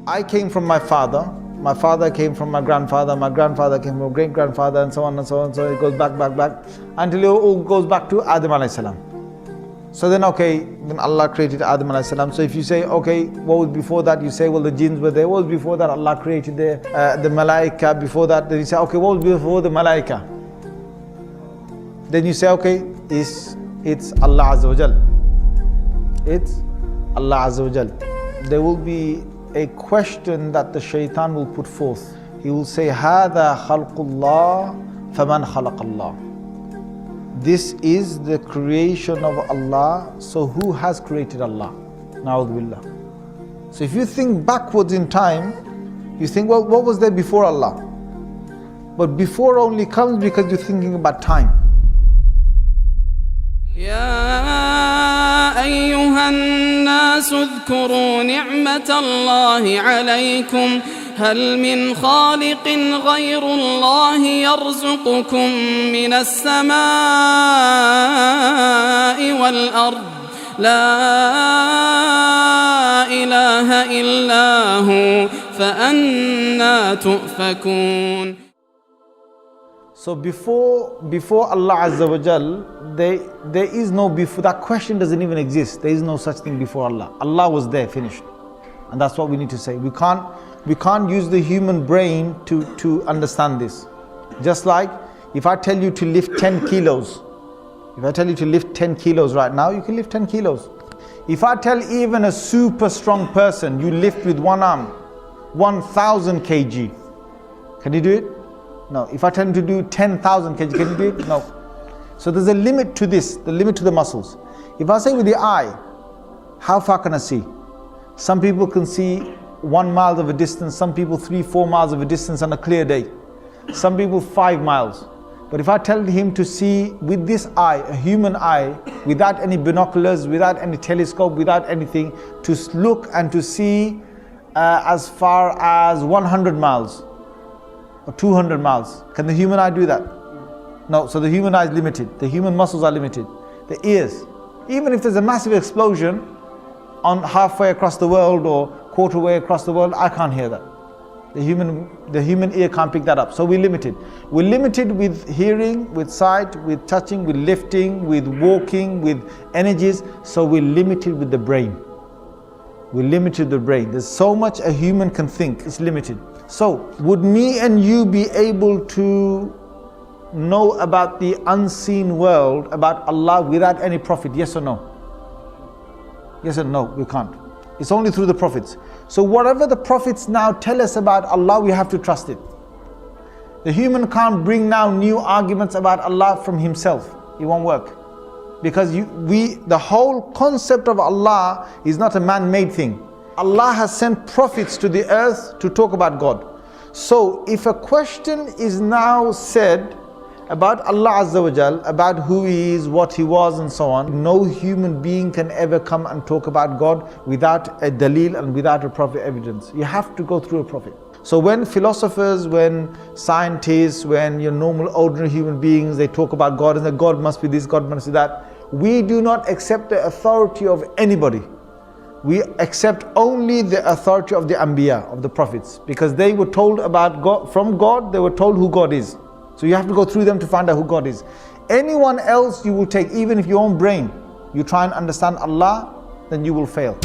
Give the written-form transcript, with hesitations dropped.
I came from my father came from my grandfather came from great-grandfather, and so on and so on. So it goes back, until it all goes back to Adam alayhi salam. So then then Allah created Adam alayhi salam. So if you say, okay, what was before that? You say, well, the jinns were there. What was before that? Allah created the malaika before that. Then you say, okay, what was before the malaika? Then you say, okay, it's Allah Azza wa Jal. It's Allah Azza wa Jal. There will be a question that the shaitan will put forth. He will say, هَذَا خَلْقُ اللَّهِ فَمَنْ خَلَقَ اللَّهِ. This is the creation of Allah, so who has created Allah? Na'udhu billah. So if you think backwards in time, you think, well, what was there before Allah? But before only comes because you're thinking about time. يا أيها الناس اذكروا نعمة الله عليكم هل من خالق غير الله يرزقكم من السماء والأرض لا إله إلا هو فأنى تؤفكون. So before Allah Azza wa Jal, there is no before. That question doesn't even exist. There is no such thing before Allah. Allah was there, finished. And that's what we need to say. We can't use the human brain to understand this. Just like if I tell you to lift 10 kilos. If I tell you to lift 10 kilos right now, you can lift 10 kilos. If I tell even a super strong person, you lift with one arm 1,000 kg. Can you do it? No. If I tell him to do 10,000 kg, can you do it? No. So there's a limit to this, the limit to the muscles. If I say with the eye, how far can I see? Some people can see 1 mile of a distance, some people 3-4 miles of a distance on a clear day. Some people 5 miles. But if I tell him to see with this eye, a human eye, without any binoculars, without any telescope, without anything, to look and to see as far as 100 miles or 200 miles. Can the human eye do that? No. So the human eye is limited. The human muscles are limited. The ears. Even if there's a massive explosion on halfway across the world or quarter way across the world, I can't hear that. The human ear can't pick that up. So we're limited. We're limited with hearing, with sight, with touching, with lifting, with walking, with energies. So we're limited with the brain. We're limited with the brain. There's so much a human can think. It's limited. So would me and you be able to know about the unseen world, about Allah, without any prophet? Yes or no? Yes or no? We can't. It's only through the prophets. So whatever the prophets now tell us about Allah, we have to trust it. The human can't bring now new arguments about Allah from himself. It won't work. Because the whole concept of Allah is not a man-made thing. Allah has sent prophets to the earth to talk about God. So if a question is now said about Allah Azza wa Jal, about who He is, what He was and so on, no human being can ever come and talk about God without a dalil and without a prophet evidence. You have to go through a prophet. So when philosophers, when scientists, when your normal ordinary human beings, they talk about God and that God must be this, God must be that, we do not accept the authority of anybody. We accept only the authority of the Anbiya, of the prophets, because they were told about God, from God, they were told who God is. So you have to go through them to find out who God is. Anyone else you will take, even if your own brain, you try and understand Allah, then you will fail.